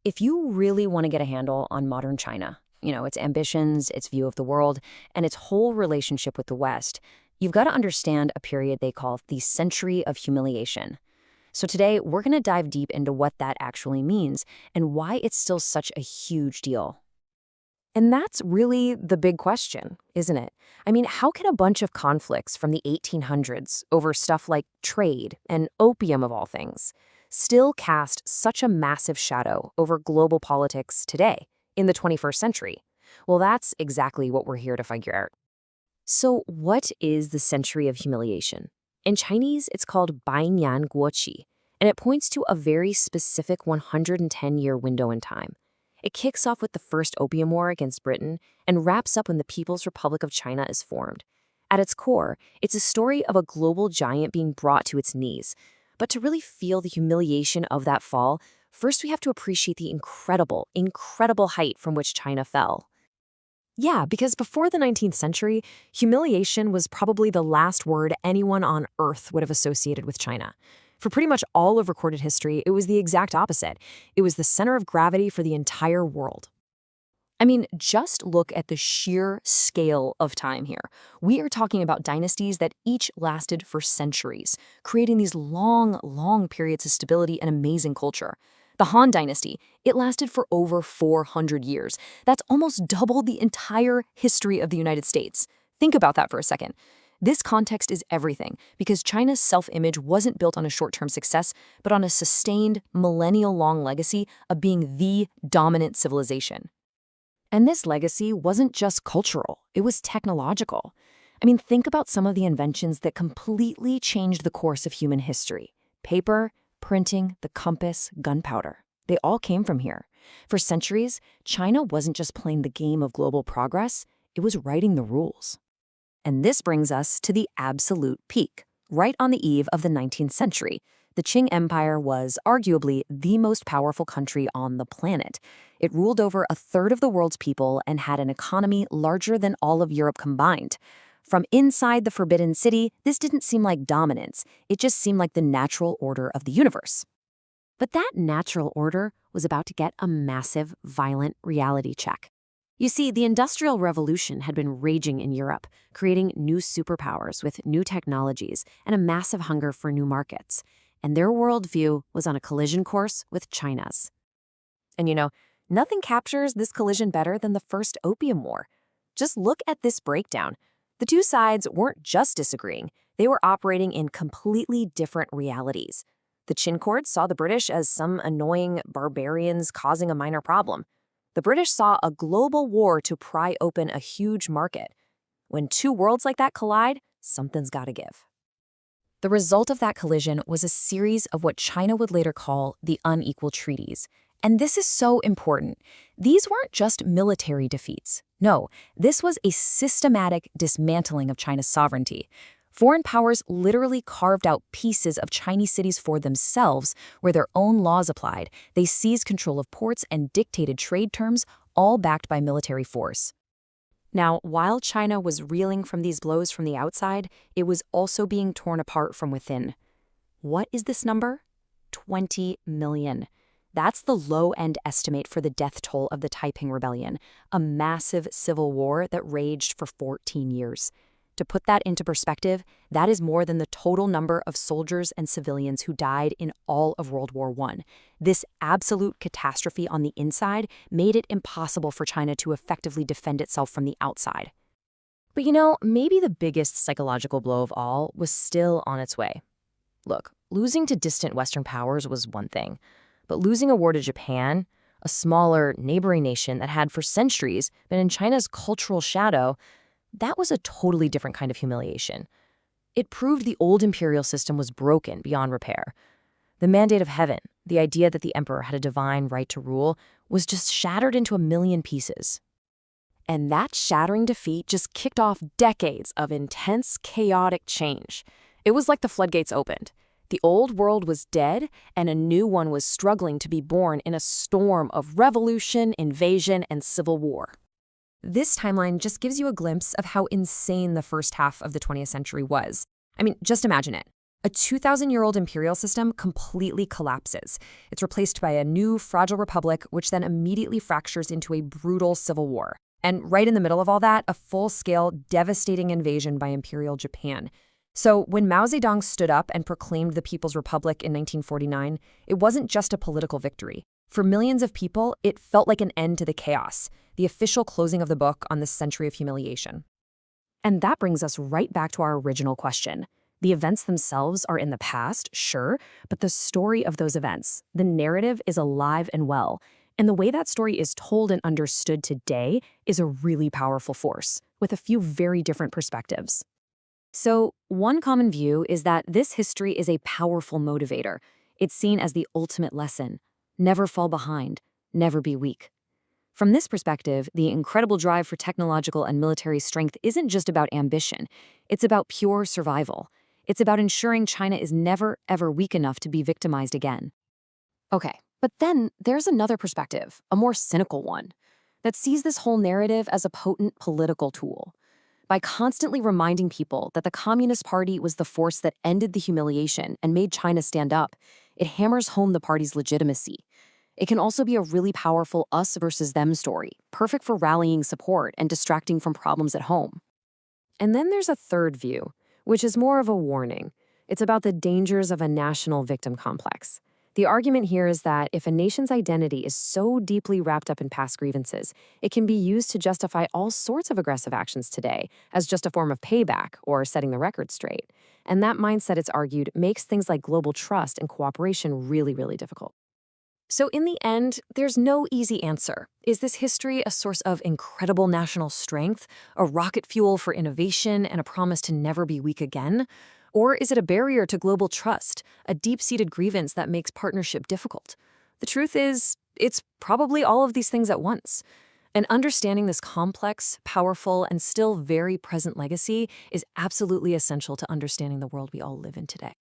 If you really want to get a handle on modern China, its ambitions, its view of the world, and its whole relationship with the West, you've got to understand a period they call the Century of Humiliation. So today, we're going to dive deep into what that actually means and why it's still such a huge deal. And that's really the big question, isn't it? I mean, how can a bunch of conflicts from the 1800s over stuff like trade and opium of all things still cast such a massive shadow over global politics today, in the 21st century? Well, that's exactly what we're here to figure out. So, what is the Century of Humiliation? In Chinese, it's called Baiyan Guoqi, and it points to a very specific 110-year window in time. It kicks off with the First Opium War against Britain and wraps up when the People's Republic of China is formed. At its core, it's a story of a global giant being brought to its knees. But to really feel the humiliation of that fall, first we have to appreciate the incredible height from which China fell. Yeah, because before the 19th century, humiliation was probably the last word anyone on Earth would have associated with China. For pretty much all of recorded history, it was the exact opposite. It was the center of gravity for the entire world. I mean, just look at the sheer scale of time here. We are talking about dynasties that each lasted for centuries, creating these long periods of stability and amazing culture. The Han Dynasty, it lasted for over 400 years. That's almost double the entire history of the United States. Think about that for a second. This context is everything, because China's self-image wasn't built on a short-term success, but on a sustained, millennial-long legacy of being the dominant civilization. And this legacy wasn't just cultural, it was technological. I mean, think about some of the inventions that completely changed the course of human history. Paper, printing, the compass, gunpowder. They all came from here. For centuries, China wasn't just playing the game of global progress, it was writing the rules. And this brings us to the absolute peak. Right on the eve of the 19th century, the Qing Empire was arguably the most powerful country on the planet. It ruled over a third of the world's people and had an economy larger than all of Europe combined. From inside the Forbidden City, this didn't seem like dominance. It just seemed like the natural order of the universe. But that natural order was about to get a massive, violent reality check. You see, the Industrial Revolution had been raging in Europe, creating new superpowers with new technologies and a massive hunger for new markets. And their worldview was on a collision course with China's. And nothing captures this collision better than the First Opium War. Just look at this breakdown. The two sides weren't just disagreeing, they were operating in completely different realities. The Qin court saw the British as some annoying barbarians causing a minor problem. The British saw a global war to pry open a huge market. When two worlds like that collide, something's got to give. The result of that collision was a series of what China would later call the unequal treaties. And this is so important. These weren't just military defeats. No, this was a systematic dismantling of China's sovereignty. Foreign powers literally carved out pieces of Chinese cities for themselves where their own laws applied. They seized control of ports and dictated trade terms, all backed by military force. Now, while China was reeling from these blows from the outside, it was also being torn apart from within. What is this number? 20 million. That's the low-end estimate for the death toll of the Taiping Rebellion, a massive civil war that raged for 14 years. To put that into perspective, that is more than the total number of soldiers and civilians who died in all of World War I. This absolute catastrophe on the inside made it impossible for China to effectively defend itself from the outside. But maybe the biggest psychological blow of all was still on its way. Look, losing to distant Western powers was one thing, but losing a war to Japan, a smaller neighboring nation that had for centuries been in China's cultural shadow, that was a totally different kind of humiliation. It proved the old imperial system was broken beyond repair. The mandate of heaven, the idea that the emperor had a divine right to rule, was just shattered into a million pieces. And that shattering defeat just kicked off decades of intense, chaotic change. It was like the floodgates opened. The old world was dead, and a new one was struggling to be born in a storm of revolution, invasion, and civil war. This timeline just gives you a glimpse of how insane the first half of the 20th century was. I mean, just imagine it. A 2,000-year-old imperial system completely collapses. It's replaced by a new, fragile republic, which then immediately fractures into a brutal civil war. And right in the middle of all that, a full-scale, devastating invasion by Imperial Japan. So when Mao Zedong stood up and proclaimed the People's Republic in 1949, it wasn't just a political victory. For millions of people, it felt like an end to the chaos, the official closing of the book on this century of humiliation. And that brings us right back to our original question. The events themselves are in the past, sure, but the story of those events, the narrative is alive and well. And the way that story is told and understood today is a really powerful force, with a few very different perspectives. So, one common view is that this history is a powerful motivator. It's seen as the ultimate lesson. Never fall behind, never be weak. From this perspective, the incredible drive for technological and military strength isn't just about ambition. It's about pure survival. It's about ensuring China is never, ever weak enough to be victimized again. Okay, but then there's another perspective, a more cynical one, that sees this whole narrative as a potent political tool. By constantly reminding people that the Communist Party was the force that ended the humiliation and made China stand up, it hammers home the party's legitimacy. It can also be a really powerful us versus them story, perfect for rallying support and distracting from problems at home. And then there's a third view, which is more of a warning. It's about the dangers of a national victim complex. The argument here is that if a nation's identity is so deeply wrapped up in past grievances, it can be used to justify all sorts of aggressive actions today as just a form of payback or setting the record straight. And that mindset, it's argued, makes things like global trust and cooperation really, really difficult. So in the end, there's no easy answer. Is this history a source of incredible national strength, a rocket fuel for innovation, and a promise to never be weak again? Or is it a barrier to global trust, a deep-seated grievance that makes partnership difficult? The truth is, it's probably all of these things at once. And understanding this complex, powerful, and still very present legacy is absolutely essential to understanding the world we all live in today.